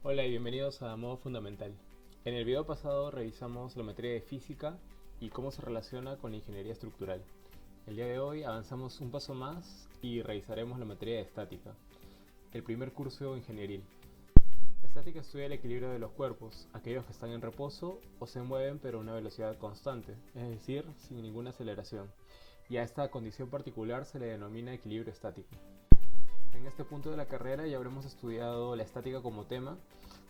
Hola y bienvenidos a Modo Fundamental. En el video pasado revisamos la materia de física y cómo se relaciona con la ingeniería estructural. El día de hoy avanzamos un paso más y revisaremos la materia de estática, el primer curso ingenieril. La estática estudia el equilibrio de los cuerpos, aquellos que están en reposo o se mueven pero a una velocidad constante, es decir, sin ninguna aceleración. Y a esta condición particular se le denomina equilibrio estático. En este punto de la carrera ya habremos estudiado la estática como tema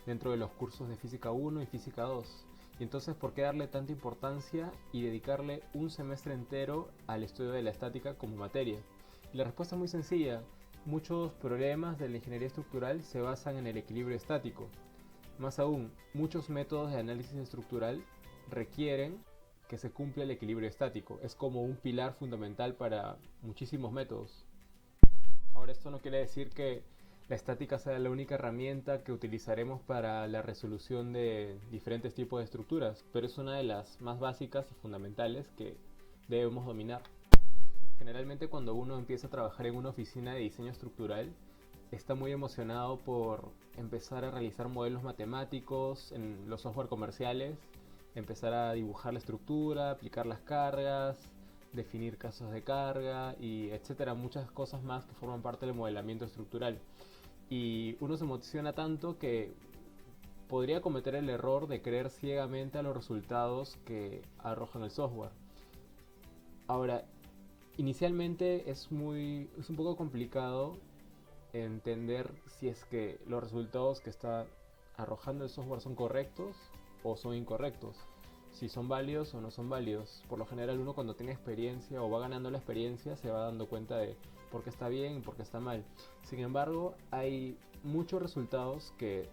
dentro de los cursos de Física 1 y Física 2. Y entonces, ¿por qué darle tanta importancia y dedicarle un semestre entero al estudio de la estática como materia? Y la respuesta es muy sencilla. Muchos problemas de la ingeniería estructural se basan en el equilibrio estático. Más aún, muchos métodos de análisis estructural requieren que se cumpla el equilibrio estático. Es como un pilar fundamental para muchísimos métodos. Ahora, esto no quiere decir que la estática sea la única herramienta que utilizaremos para la resolución de diferentes tipos de estructuras, pero es una de las más básicas y fundamentales que debemos dominar. Generalmente cuando uno empieza a trabajar en una oficina de diseño estructural, está muy emocionado por empezar a realizar modelos matemáticos en los software comerciales, empezar a dibujar la estructura, aplicar las cargas, definir casos de carga y etcétera, muchas cosas más que forman parte del modelamiento estructural. Y uno se emociona tanto que podría cometer el error de creer ciegamente a los resultados que arrojan el software. Ahora, inicialmente es un poco complicado entender si es que los resultados que está arrojando el software son correctos o son incorrectos, si son válidos o no son válidos. Por lo general uno cuando tiene experiencia o va ganando la experiencia se va dando cuenta de por qué está bien y por qué está mal. Sin embargo, hay muchos resultados que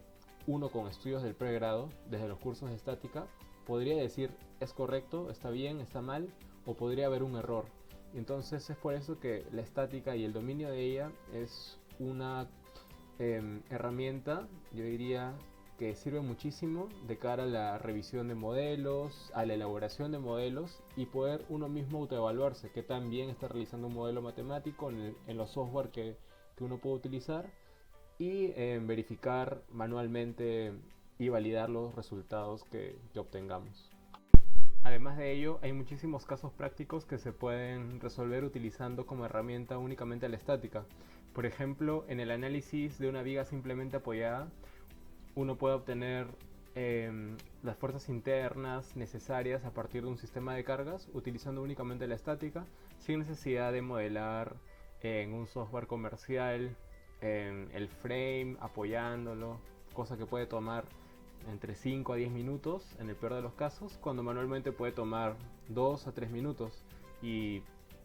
uno con estudios del pregrado, desde los cursos de estática, podría decir es correcto, está bien, está mal o podría haber un error. Entonces es por eso que la estática y el dominio de ella es una herramienta, yo diría, que sirve muchísimo de cara a la revisión de modelos, a la elaboración de modelos y poder uno mismo autoevaluarse que tan bien está realizando un modelo matemático en los software que uno puede utilizar y verificar manualmente y validar los resultados que obtengamos. Además de ello, hay muchísimos casos prácticos que se pueden resolver utilizando como herramienta únicamente la estática. Por ejemplo, en el análisis de una viga simplemente apoyada, uno puede obtener las fuerzas internas necesarias a partir de un sistema de cargas utilizando únicamente la estática, sin necesidad de modelar en un software comercial el frame apoyándolo, cosa que puede tomar entre 5 a 10 minutos en el peor de los casos, cuando manualmente puede tomar 2 a 3 minutos, y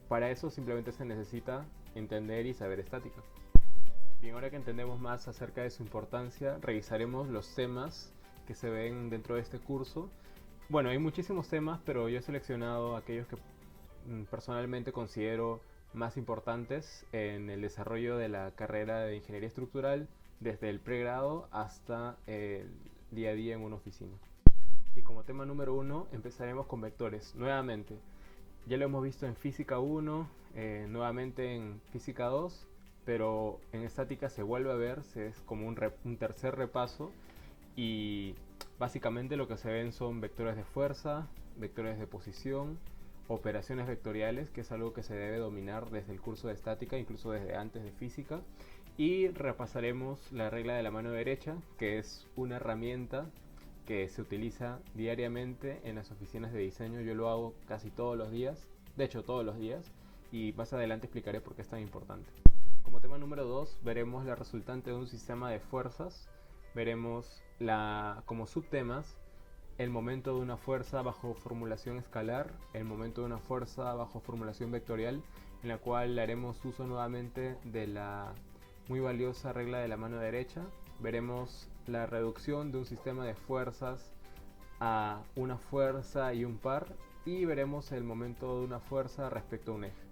para eso simplemente se necesita entender y saber estática. Bien, ahora que entendemos más acerca de su importancia, revisaremos los temas que se ven dentro de este curso. Bueno, hay muchísimos temas, pero yo he seleccionado aquellos que personalmente considero más importantes en el desarrollo de la carrera de ingeniería estructural, desde el pregrado hasta el día a día en una oficina. Y como tema número uno empezaremos con vectores. Nuevamente, ya lo hemos visto en física 1, nuevamente en física 2, pero en estática se vuelve a ver, es como un tercer repaso, y básicamente lo que se ven son vectores de fuerza, vectores de posición, operaciones vectoriales, que es algo que se debe dominar desde el curso de estática, incluso desde antes de física, y repasaremos la regla de la mano derecha, que es una herramienta que se utiliza diariamente en las oficinas de diseño. Yo lo hago casi todos los días, de hecho todos los días, y más adelante explicaré por qué es tan importante. Como tema número 2 veremos la resultante de un sistema de fuerzas, veremos como subtemas el momento de una fuerza bajo formulación escalar, el momento de una fuerza bajo formulación vectorial, en la cual haremos uso nuevamente de la muy valiosa regla de la mano derecha. Veremos la reducción de un sistema de fuerzas a una fuerza y un par, y veremos el momento de una fuerza respecto a un eje.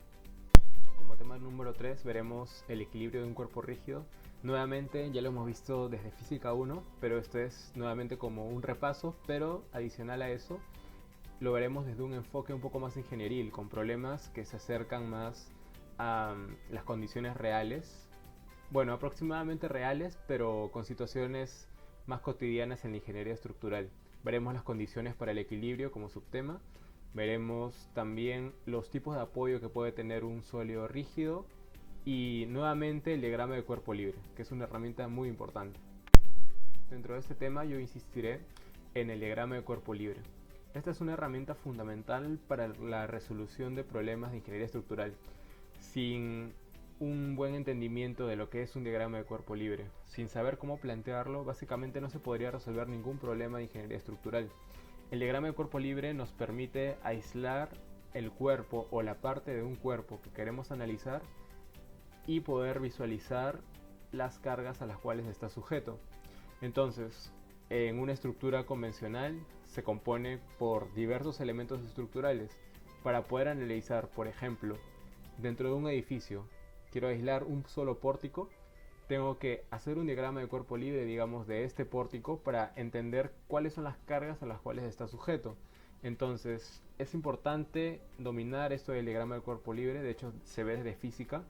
Como tema número 3 veremos el equilibrio de un cuerpo rígido. Nuevamente ya lo hemos visto desde física 1, pero esto es nuevamente como un repaso, pero adicional a eso lo veremos desde un enfoque un poco más ingenieril, con problemas que se acercan más a las condiciones reales. Bueno, aproximadamente reales, pero con situaciones más cotidianas en la ingeniería estructural. Veremos las condiciones para el equilibrio como subtema. Veremos también los tipos de apoyo que puede tener un sólido rígido y nuevamente el diagrama de cuerpo libre, que es una herramienta muy importante. Dentro de este tema yo insistiré en el diagrama de cuerpo libre. Esta es una herramienta fundamental para la resolución de problemas de ingeniería estructural. Sin un buen entendimiento de lo que es un diagrama de cuerpo libre, sin saber cómo plantearlo, básicamente no se podría resolver ningún problema de ingeniería estructural. El diagrama de cuerpo libre nos permite aislar el cuerpo o la parte de un cuerpo que queremos analizar y poder visualizar las cargas a las cuales está sujeto. Entonces, en una estructura convencional se compone por diversos elementos estructurales. Para poder analizar, por ejemplo, dentro de un edificio, quiero aislar un solo pórtico, tengo que hacer un diagrama de cuerpo libre, digamos, de este pórtico para entender cuáles son las cargas a las cuales está sujeto. Entonces, es importante dominar esto del diagrama de cuerpo libre, de hecho se ve desde física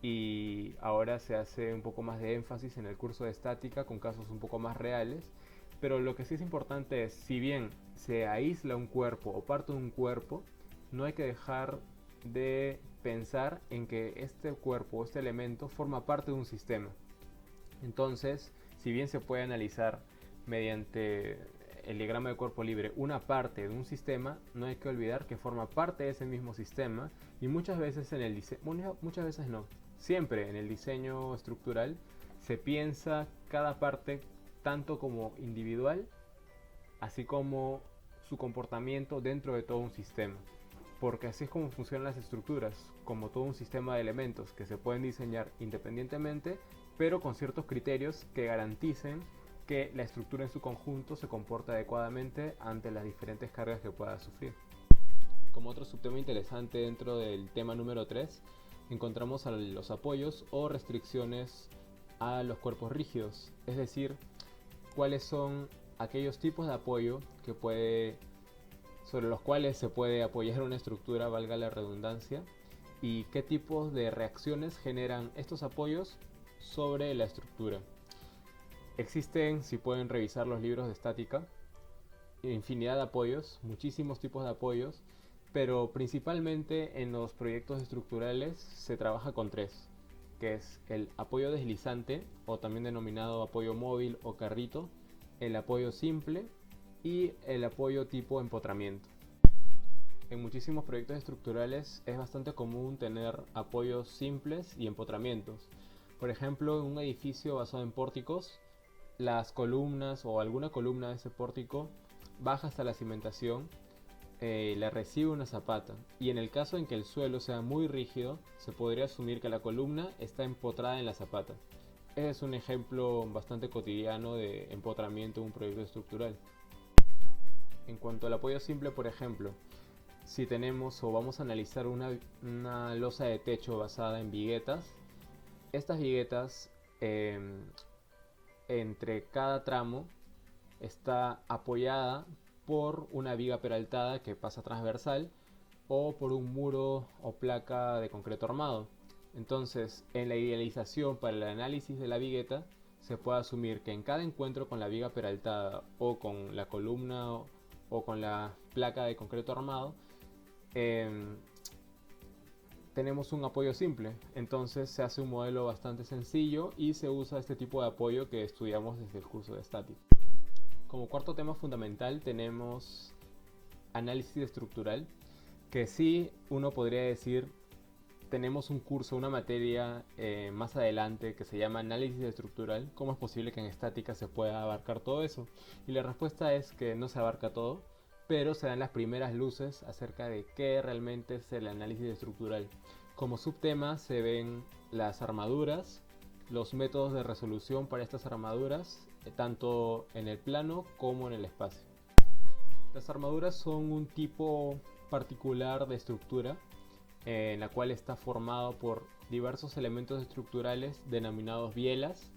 y ahora se hace un poco más de énfasis en el curso de estática con casos un poco más reales. Pero lo que sí es importante es, si bien se aísla un cuerpo o parte de un cuerpo, no hay que dejar de pensar en que este cuerpo o este elemento forma parte de un sistema. Entonces, si bien se puede analizar mediante el diagrama de cuerpo libre una parte de un sistema, no hay que olvidar que forma parte de ese mismo sistema y muchas veces en el diseño, muchas veces no, siempre en el diseño estructural se piensa cada parte tanto como individual, así como su comportamiento dentro de todo un sistema. Porque así es como funcionan las estructuras, como todo un sistema de elementos que se pueden diseñar independientemente, pero con ciertos criterios que garanticen que la estructura en su conjunto se comporta adecuadamente ante las diferentes cargas que pueda sufrir. Como otro subtema interesante dentro del tema número 3, encontramos a los apoyos o restricciones a los cuerpos rígidos, es decir, cuáles son aquellos tipos de apoyo sobre los cuales se puede apoyar una estructura, valga la redundancia, y qué tipos de reacciones generan estos apoyos sobre la estructura. Existen, si pueden revisar los libros de estática, infinidad de apoyos, muchísimos tipos de apoyos, pero principalmente en los proyectos estructurales se trabaja con tres, que es el apoyo deslizante, o también denominado apoyo móvil o carrito, el apoyo simple y el apoyo tipo empotramiento. En muchísimos proyectos estructurales es bastante común tener apoyos simples y empotramientos. Por ejemplo, en un edificio basado en pórticos, las columnas o alguna columna de ese pórtico baja hasta la cimentación, la recibe una zapata, y en el caso en que el suelo sea muy rígido, se podría asumir que la columna está empotrada en la zapata. Ese es un ejemplo bastante cotidiano de empotramiento en un proyecto estructural. En cuanto al apoyo simple, por ejemplo, si tenemos o vamos a analizar una losa de techo basada en viguetas, estas viguetas entre cada tramo está apoyada por una viga peraltada que pasa transversal o por un muro o placa de concreto armado. Entonces, en la idealización para el análisis de la vigueta, se puede asumir que en cada encuentro con la viga peraltada o con la columna o con la placa de concreto armado, tenemos un apoyo simple. Entonces se hace un modelo bastante sencillo y se usa este tipo de apoyo que estudiamos desde el curso de estática. Como cuarto tema fundamental tenemos análisis estructural, que sí, uno podría decir, tenemos un curso, una materia más adelante que se llama análisis estructural. ¿Cómo es posible que en estática se pueda abarcar todo eso? Y la respuesta es que no se abarca todo, pero se dan las primeras luces acerca de qué realmente es el análisis estructural. Como subtema se ven las armaduras, los métodos de resolución para estas armaduras, tanto en el plano como en el espacio. Las armaduras son un tipo particular de estructura en la cual está formado por diversos elementos estructurales denominados bielas,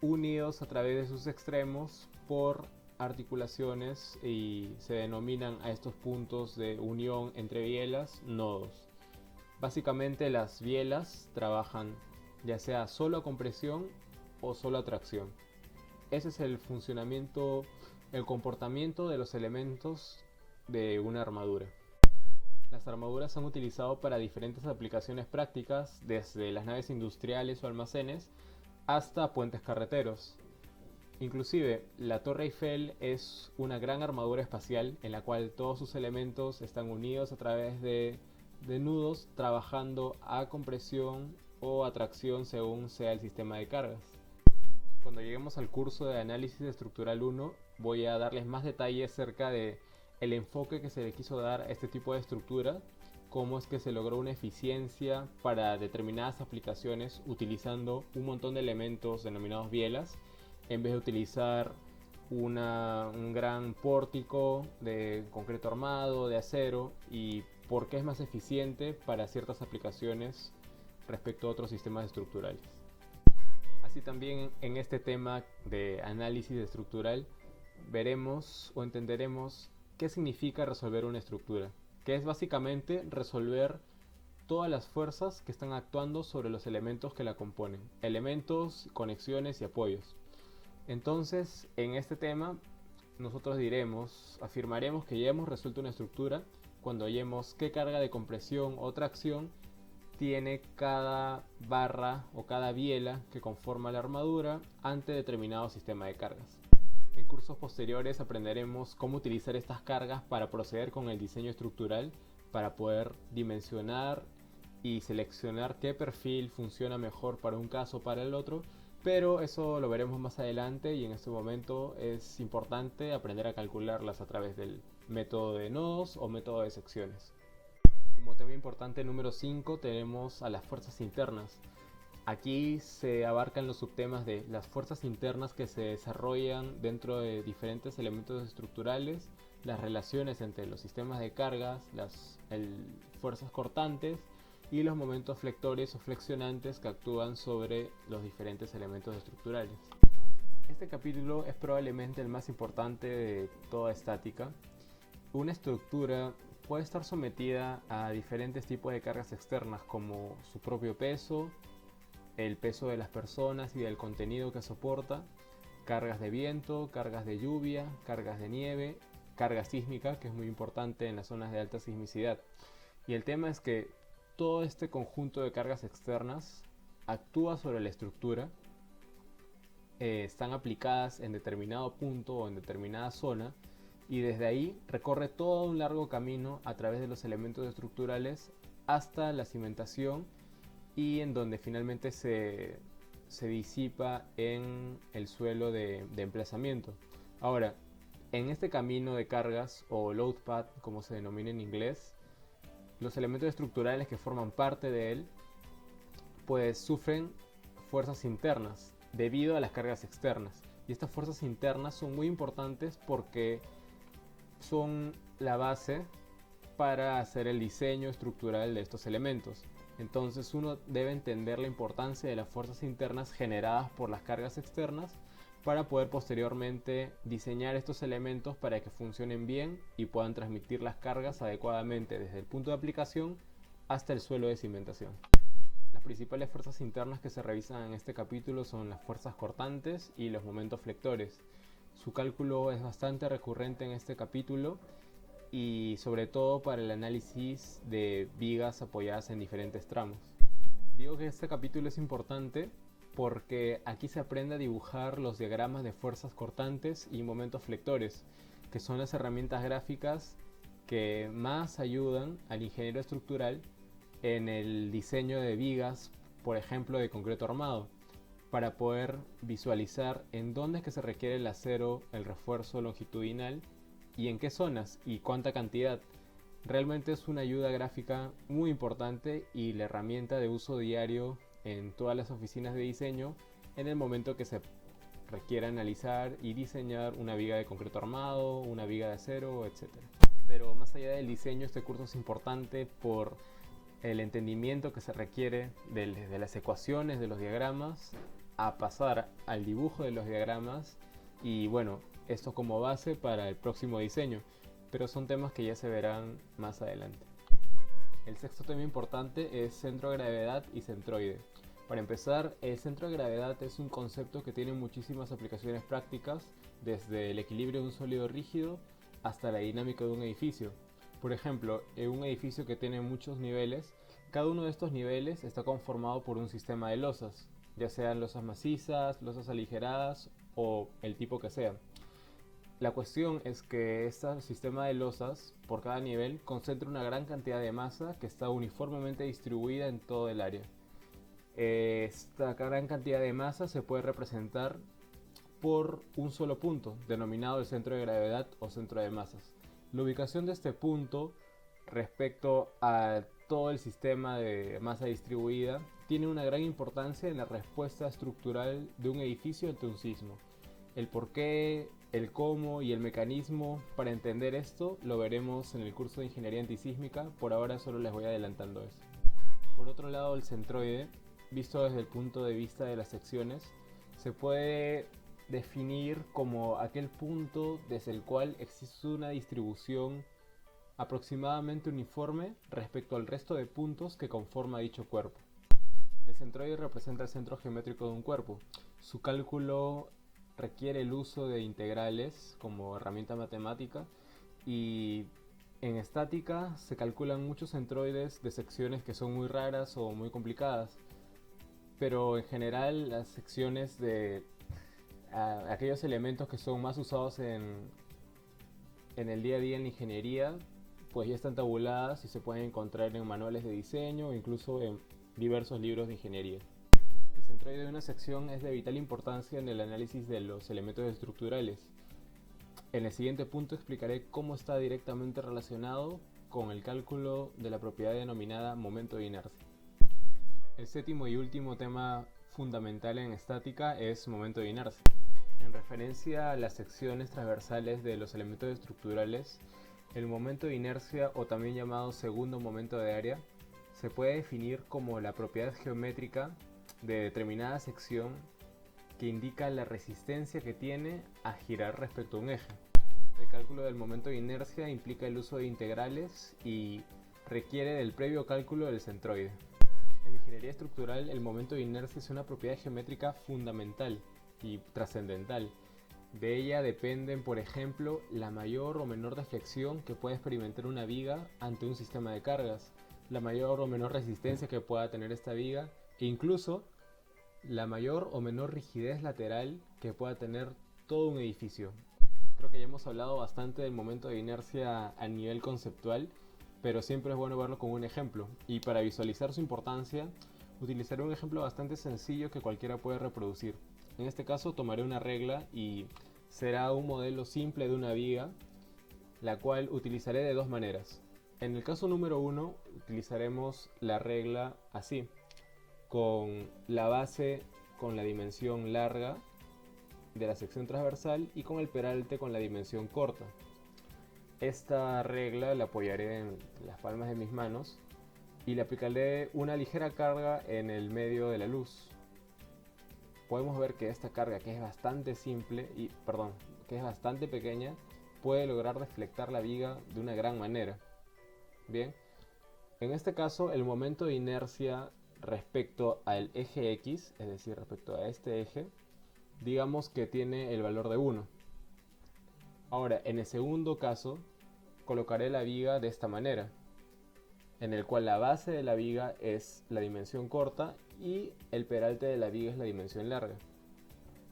unidos a través de sus extremos por articulaciones, y se denominan a estos puntos de unión entre bielas nodos. Básicamente las bielas trabajan ya sea solo a compresión o solo a tracción. ese es el funcionamiento, el comportamiento de los elementos de una armadura. Las armaduras se han utilizado para diferentes aplicaciones prácticas, desde las naves industriales o almacenes hasta puentes carreteros. Inclusive, la Torre Eiffel es una gran armadura espacial en la cual todos sus elementos están unidos a través de nudos trabajando a compresión o a tracción según sea el sistema de cargas. Cuando lleguemos al curso de análisis estructural 1 voy a darles más detalles acerca de el enfoque que se le quiso dar a este tipo de estructura, cómo es que se logró una eficiencia para determinadas aplicaciones utilizando un montón de elementos denominados bielas en vez de utilizar un gran pórtico de concreto armado, de acero, y por qué es más eficiente para ciertas aplicaciones respecto a otros sistemas estructurales. Así también en este tema de análisis estructural veremos o entenderemos qué significa resolver una estructura, que es básicamente resolver todas las fuerzas que están actuando sobre los elementos que la componen, elementos, conexiones y apoyos. Entonces, en este tema, nosotros afirmaremos que ya hemos resuelto una estructura cuando hallemos qué carga de compresión o tracción tiene cada barra o cada biela que conforma la armadura ante determinado sistema de cargas. En cursos posteriores aprenderemos cómo utilizar estas cargas para proceder con el diseño estructural, para poder dimensionar y seleccionar qué perfil funciona mejor para un caso o para el otro, pero eso lo veremos más adelante, y en este momento es importante aprender a calcularlas a través del método de nodos o método de secciones. Como tema importante número 5 tenemos a las fuerzas internas. Aquí se abarcan los subtemas de las fuerzas internas que se desarrollan dentro de diferentes elementos estructurales, las relaciones entre los sistemas de cargas, las fuerzas cortantes y los momentos flectores o flexionantes que actúan sobre los diferentes elementos estructurales. Este capítulo es probablemente el más importante de toda estática. Una estructura puede estar sometida a diferentes tipos de cargas externas como su propio peso, el peso de las personas y del contenido que soporta, cargas de viento, cargas de lluvia, cargas de nieve, carga sísmica, que es muy importante en las zonas de alta sismicidad. Y el tema es que todo este conjunto de cargas externas actúa sobre la estructura, están aplicadas en determinado punto o en determinada zona, y desde ahí recorre todo un largo camino a través de los elementos estructurales hasta la cimentación, y en donde finalmente se disipa en el suelo de emplazamiento. Ahora, en este camino de cargas o load path, como se denomina en inglés, los elementos estructurales que forman parte de él pues sufren fuerzas internas debido a las cargas externas, y estas fuerzas internas son muy importantes porque son la base para hacer el diseño estructural de estos elementos. Entonces uno debe entender la importancia de las fuerzas internas generadas por las cargas externas para poder posteriormente diseñar estos elementos para que funcionen bien y puedan transmitir las cargas adecuadamente desde el punto de aplicación hasta el suelo de cimentación. Las principales fuerzas internas que se revisan en este capítulo son las fuerzas cortantes y los momentos flectores. Su cálculo es bastante recurrente en este capítulo, y sobre todo para el análisis de vigas apoyadas en diferentes tramos. Digo que este capítulo es importante porque aquí se aprende a dibujar los diagramas de fuerzas cortantes y momentos flectores, que son las herramientas gráficas que más ayudan al ingeniero estructural en el diseño de vigas, por ejemplo de concreto armado, para poder visualizar en dónde es que se requiere el acero, el refuerzo longitudinal, y en qué zonas y cuánta cantidad. Realmente es una ayuda gráfica muy importante y la herramienta de uso diario en todas las oficinas de diseño en el momento que se requiera analizar y diseñar una viga de concreto armado, una viga de acero, etc. Pero más allá del diseño, este curso es importante por el entendimiento que se requiere de las ecuaciones de los diagramas a pasar al dibujo de los diagramas, y bueno, esto como base para el próximo diseño, pero son temas que ya se verán más adelante. El sexto tema importante es centro de gravedad y centroide. Para empezar, el centro de gravedad es un concepto que tiene muchísimas aplicaciones prácticas, desde el equilibrio de un sólido rígido hasta la dinámica de un edificio. Por ejemplo, en un edificio que tiene muchos niveles, cada uno de estos niveles está conformado por un sistema de losas, ya sean losas macizas, losas aligeradas o el tipo que sea. La cuestión es que este sistema de losas, por cada nivel, concentra una gran cantidad de masa que está uniformemente distribuida en todo el área. Esta gran cantidad de masa se puede representar por un solo punto, denominado el centro de gravedad o centro de masas. La ubicación de este punto respecto a todo el sistema de masa distribuida tiene una gran importancia en la respuesta estructural de un edificio ante un sismo. El por qué, el cómo y el mecanismo para entender esto lo veremos en el curso de ingeniería antisísmica. Por ahora solo les voy adelantando eso. Por otro lado, el centroide, visto desde el punto de vista de las secciones, se puede definir como aquel punto desde el cual existe una distribución aproximadamente uniforme respecto al resto de puntos que conforma dicho cuerpo. El centroide representa el centro geométrico de un cuerpo. Su cálculo requiere el uso de integrales como herramienta matemática, y en estática se calculan muchos centroides de secciones que son muy raras o muy complicadas, pero en general las secciones de aquellos elementos que son más usados en el día a día en la ingeniería, pues ya están tabuladas y se pueden encontrar en manuales de diseño o incluso en diversos libros de ingeniería. El centroide de una sección es de vital importancia en el análisis de los elementos estructurales. En el siguiente punto explicaré cómo está directamente relacionado con el cálculo de la propiedad denominada momento de inercia. El séptimo y último tema fundamental en estática es momento de inercia. En referencia a las secciones transversales de los elementos estructurales, el momento de inercia, o también llamado segundo momento de área, se puede definir como la propiedad geométrica de determinada sección que indica la resistencia que tiene a girar respecto a un eje. El cálculo del momento de inercia implica el uso de integrales y requiere del previo cálculo del centroide. En ingeniería estructural, el momento de inercia es una propiedad geométrica fundamental y trascendental. De ella dependen, por ejemplo, la mayor o menor deflexión que puede experimentar una viga ante un sistema de cargas, la mayor o menor resistencia que pueda tener esta viga, e incluso la mayor o menor rigidez lateral que pueda tener todo un edificio. Creo que ya hemos hablado bastante del momento de inercia a nivel conceptual, pero siempre es bueno verlo con un ejemplo, y para visualizar su importancia utilizaré un ejemplo bastante sencillo que cualquiera puede reproducir. En este caso tomaré una regla y será un modelo simple de una viga, la cual utilizaré de dos maneras. En el caso número 1 utilizaremos la regla así, con la base con la dimensión larga de la sección transversal y con el peralte con la dimensión corta. Esta regla la apoyaré en las palmas de mis manos y le aplicaré una ligera carga en el medio de la luz. Podemos ver que esta carga, que es bastante que es bastante pequeña, puede lograr deflectar la viga de una gran manera. Bien, en este caso el momento de inercia respecto al eje X, es decir, respecto a este eje, digamos que tiene el valor de 1. Ahora, en el segundo caso, colocaré la viga de esta manera, en el cual la base de la viga es la dimensión corta y el peralte de la viga es la dimensión larga.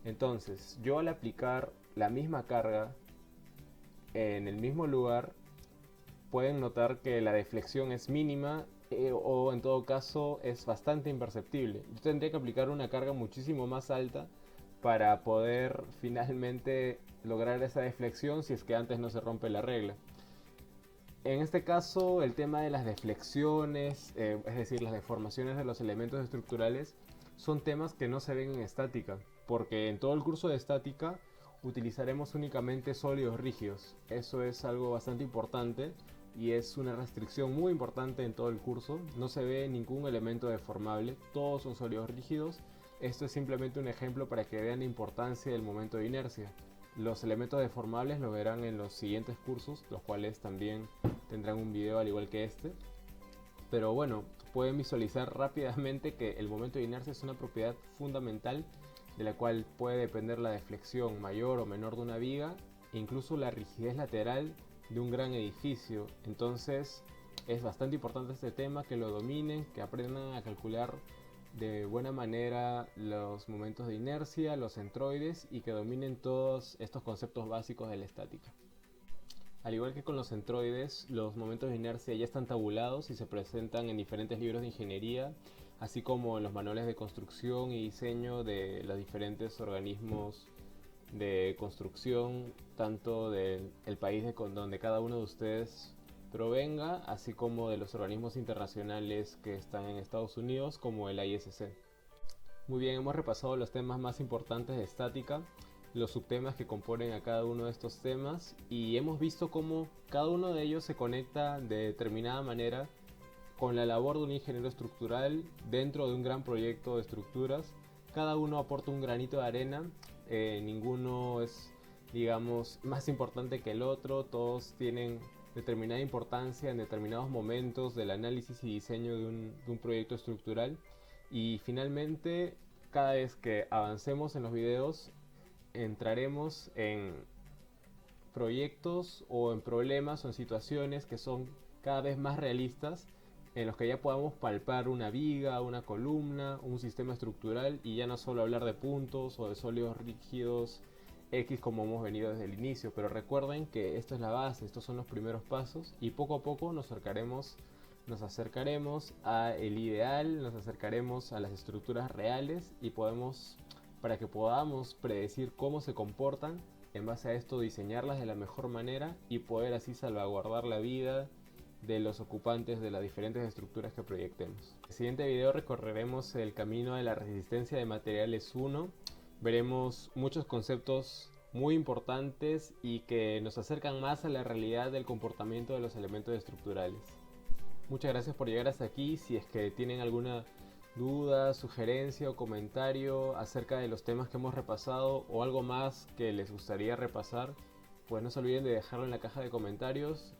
Entonces, yo al aplicar la misma carga en el mismo lugar, pueden notar que la deflexión es mínima o en todo caso es bastante imperceptible. Yo tendría que aplicar una carga muchísimo más alta para poder finalmente lograr esa deflexión si es que antes no se rompe la regla. En este caso, el tema de las deflexiones, es decir, las deformaciones de los elementos estructurales, son temas que no se ven en estática, porque en todo el curso de estática utilizaremos únicamente sólidos rígidos. Eso es algo bastante importante y es una restricción muy importante en todo el curso. No se ve ningún elemento deformable, todos son sólidos rígidos. Esto es simplemente un ejemplo para que vean la importancia del momento de inercia. Los elementos deformables lo verán en los siguientes cursos, los cuales también tendrán un video al igual que este. Pero bueno, pueden visualizar rápidamente que el momento de inercia es una propiedad fundamental de la cual puede depender la deflexión mayor o menor de una viga e incluso la rigidez lateral de un gran edificio. Entonces es bastante importante este tema, que lo dominen, que aprendan a calcular de buena manera los momentos de inercia, los centroides, y que dominen todos estos conceptos básicos de la estática. Al igual que con los centroides, los momentos de inercia ya están tabulados y se presentan en diferentes libros de ingeniería, así como en los manuales de construcción y diseño de los diferentes organismos de construcción, tanto del país donde cada uno de ustedes provenga, así como de los organismos internacionales que están en Estados Unidos, como el ISC. Muy bien, hemos repasado los temas más importantes de estática, los subtemas que componen a cada uno de estos temas, y hemos visto cómo cada uno de ellos se conecta de determinada manera con la labor de un ingeniero estructural dentro de un gran proyecto de estructuras. Cada uno aporta un granito de arena, ninguno es, digamos, más importante que el otro, todos tienen determinada importancia en determinados momentos del análisis y diseño de un proyecto estructural. Y finalmente, cada vez que avancemos en los videos, entraremos en proyectos o en problemas o en situaciones que son cada vez más realistas, en los que ya podamos palpar una viga, una columna, un sistema estructural, y ya no solo hablar de puntos o de sólidos rígidos X como hemos venido desde el inicio. Pero recuerden que esto es la base, estos son los primeros pasos, y poco a poco nos acercaremos a el ideal, nos acercaremos a las estructuras reales, y para que podamos predecir cómo se comportan, en base a esto diseñarlas de la mejor manera y poder así salvaguardar la vida de los ocupantes de las diferentes estructuras que proyectemos. En el siguiente video recorreremos el camino de la resistencia de materiales 1. Veremos muchos conceptos muy importantes y que nos acercan más a la realidad del comportamiento de los elementos estructurales. Muchas gracias por llegar hasta aquí. Si es que tienen alguna duda, sugerencia o comentario acerca de los temas que hemos repasado, o algo más que les gustaría repasar, pues no se olviden de dejarlo en la caja de comentarios.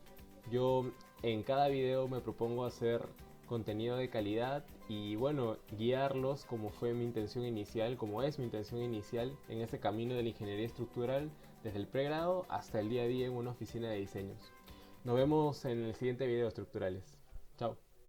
Yo en cada video me propongo hacer contenido de calidad y bueno, guiarlos como fue mi intención inicial, como es mi intención inicial en este camino de la ingeniería estructural, desde el pregrado hasta el día a día en una oficina de diseños. Nos vemos en el siguiente video de estructurales. Chao.